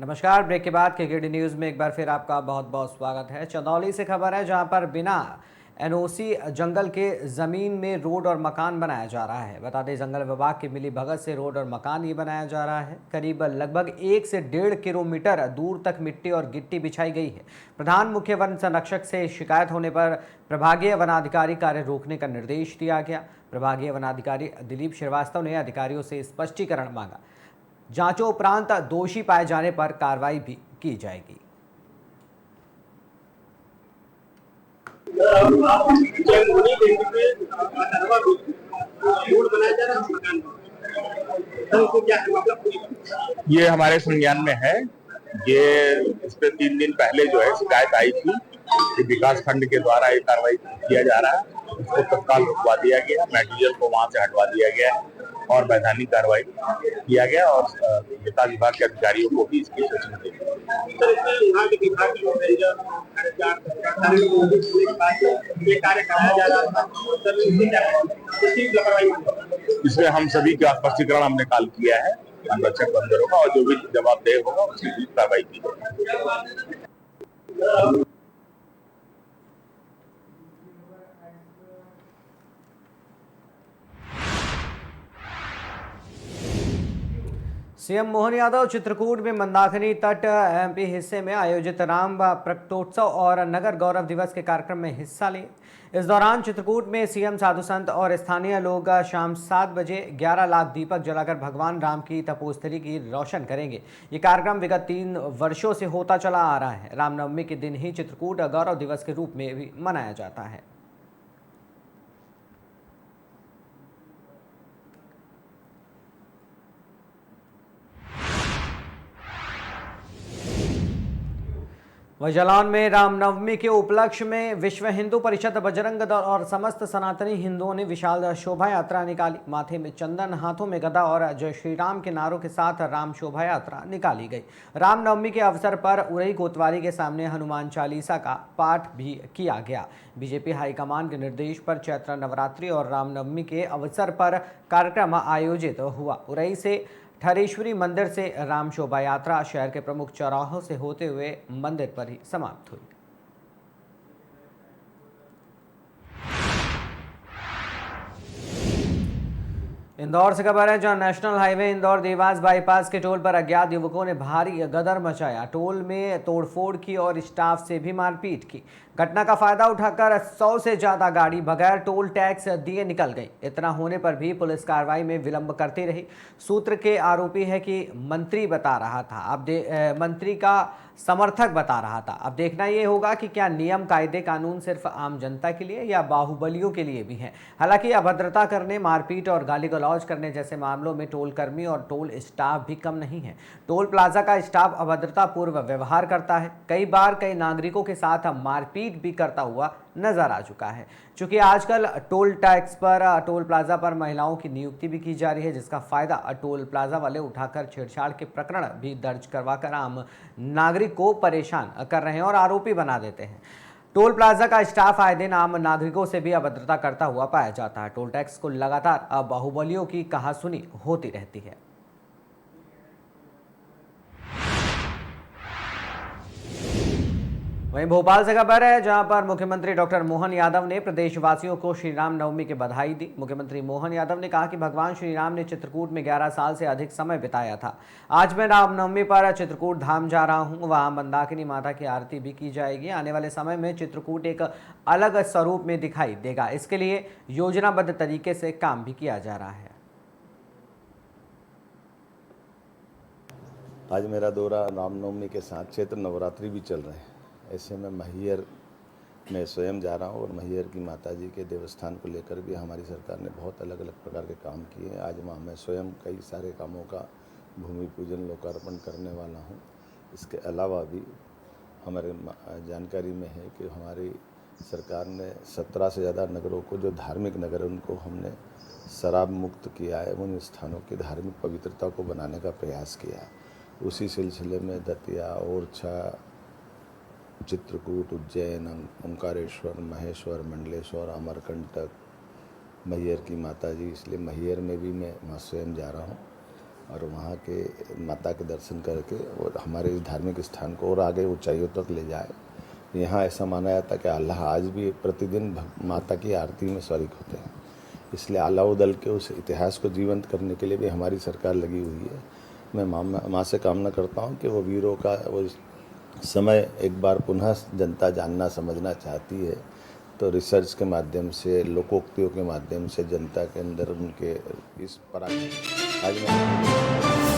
नमस्कार। ब्रेक के बाद केकेडी न्यूज़ में एक बार फिर आपका बहुत बहुत स्वागत है। चंदौली से खबर है, जहां पर बिना एनओसी जंगल के ज़मीन में रोड और मकान बनाया जा रहा है। बता दें, जंगल विभाग की मिली भगत से रोड और मकान ये बनाया जा रहा है। करीब लगभग 1 से 1.5 किलोमीटर दूर तक मिट्टी और गिट्टी बिछाई गई है। प्रधान मुख्य वन संरक्षक से शिकायत होने पर प्रभागीय वनाधिकारी कार्य रोकने का निर्देश दिया गया। प्रभागीय वनाधिकारी दिलीप श्रीवास्तव ने अधिकारियों से स्पष्टीकरण मांगा। जांचों उपरांत दोषी पाए जाने पर कार्रवाई भी की जाएगी। ये हमारे संज्ञान में है। ये इस पे 3 दिन पहले जो है शिकायत आई थी कि विकास खंड के द्वारा ये कार्रवाई किया जा रहा है। उसको तत्काल रुकवा दिया गया, मटेरियल को वहां से हटवा दिया गया और वैधानिक कार्रवाई किया गया और विकास विभाग के अधिकारियों को भी इसकी सूचना दी गई। इसमें हम सभी का स्पष्टीकरण हमने कॉल किया है संरक्षक बंदरों का, और जो भी जवाबदेह होगा उसकी भी कार्रवाई की जाएगी। सीएम मोहन यादव चित्रकूट में मंदाकिनी तट एमपी हिस्से में आयोजित राम प्रकटोत्सव और नगर गौरव दिवस के कार्यक्रम में हिस्सा लिए। इस दौरान चित्रकूट में सीएम, साधु संत और स्थानीय लोग शाम 7 बजे 11 लाख दीपक जलाकर भगवान राम की तपोस्थली की रोशन करेंगे। ये कार्यक्रम विगत 3 वर्षों से होता चला आ रहा है। रामनवमी के दिन ही चित्रकूट गौरव दिवस के रूप में भी मनाया जाता है। वहीं जालौन में रामनवमी के उपलक्ष्य में विश्व हिंदू परिषद, बजरंग दल और समस्त सनातनी हिंदुओं ने विशाल शोभा यात्रा निकाली। माथे में चंदन, हाथों में गदा और जय श्री राम के नारों के साथ राम शोभा यात्रा निकाली गई। रामनवमी के अवसर पर उरई कोतवाली के सामने हनुमान चालीसा का पाठ भी किया गया। बीजेपी हाईकमान के निर्देश पर चैत्र नवरात्रि और रामनवमी के अवसर पर कार्यक्रम आयोजित हुआ। उरई से ठरेश्वरी मंदिर से राम शोभा यात्रा शहर के प्रमुख चौराहों से होते हुए मंदिर पर ही समाप्त हुई। इंदौर से खबर है, जहां national highway Indore Dewas bypass के टोल पर अज्ञात युवकों ने भारी गदर मचाया। टोल में तोड़फोड़ की और स्टाफ से भी मारपीट की। घटना का फायदा उठाकर 100 से ज्यादा गाड़ी बगैर टोल टैक्स दिए निकल गई। इतना होने पर भी पुलिस कार्रवाई में विलंब करती रही। सूत्र के आरोपी है कि मंत्री बता रहा था, मंत्री का समर्थक बता रहा था। अब देखना ये होगा कि क्या नियम, कायदे, कानून सिर्फ आम जनता के लिए या बाहुबलियों के लिए भी हैं। हालांकि अभद्रता करने, मारपीट और गाली गलौज करने जैसे मामलों में टोल कर्मी और टोल स्टाफ भी कम नहीं है। टोल प्लाजा का स्टाफ अभद्रता पूर्व व्यवहार करता है। कई बार कई नागरिकों के साथ मारपीट भी करता हुआ नजर आ चुका है। चूंकि आजकल टोल टैक्स पर, टोल प्लाजा पर महिलाओं की नियुक्ति भी की जा रही है, जिसका फायदा टोल प्लाजा वाले उठाकर छेड़छाड़ के प्रकरण भी दर्ज करवाकर आम नागरिक को परेशान कर रहे हैं और आरोपी बना देते हैं। टोल प्लाजा का स्टाफ आए दिन आम नागरिकों से भी अभद्रता करता हुआ पाया जाता है। टोल टैक्स को लगातार बाहुबलियों की कहासुनी होती रहती है। वहीं भोपाल से खबर है, जहां पर मुख्यमंत्री डॉक्टर मोहन यादव ने प्रदेशवासियों को श्री राम नवमी की बधाई दी। मुख्यमंत्री मोहन यादव ने कहा कि भगवान श्री राम ने चित्रकूट में 11 साल से अधिक समय बिताया था। आज मैं रामनवमी पर चित्रकूट धाम जा रहा हूं। वहां मंदाकिनी माता की आरती भी की जाएगी। आने वाले समय में चित्रकूट एक अलग स्वरूप में दिखाई देगा। इसके लिए योजनाबद्ध तरीके से काम भी किया जा रहा है। आज मेरा दौरा रामनवमी के साथ चैत्र नवरात्रि भी चल रहे हैं। ऐसे में मैहर में स्वयं जा रहा हूँ और मैहर की माता जी के देवस्थान को लेकर भी हमारी सरकार ने बहुत अलग अलग प्रकार के काम किए हैं। आज वहाँ मैं स्वयं कई सारे कामों का भूमि पूजन, लोकार्पण करने वाला हूँ। इसके अलावा भी हमारे जानकारी में है कि हमारी सरकार ने 17 से ज़्यादा नगरों को, जो धार्मिक नगर हैं, उनको हमने शराब मुक्त किया है। उन स्थानों की धार्मिक पवित्रता को बनाने का प्रयास किया है। उसी सिलसिले में दतिया, ओरछा, चित्रकूट, उज्जैन, ओंकारेश्वर, महेश्वर, मंडलेश्वर, अमरकंटक, मैहर की माता जी, इसलिए मैहर में भी मैं वहाँ स्वयं जा रहा हूँ। और वहाँ के माता के दर्शन करके और हमारे इस धार्मिक स्थान को और आगे ऊंचाइयों तक ले जाए। यहाँ ऐसा माना जाता है कि अल्लाह आज भी प्रतिदिन माता की आरती में शरीक होते हैं, इसलिए अलाउ दल के उस इतिहास को जीवंत करने के लिए भी हमारी सरकार लगी हुई है। मैं माँ से कामना करता हूँ कि वो वीरों का वो समय एक बार पुनः जनता जानना समझना चाहती है, तो रिसर्च के माध्यम से, लोकोक्तियों के माध्यम से जनता के अंदर उनके इस पराक्रम आज मैं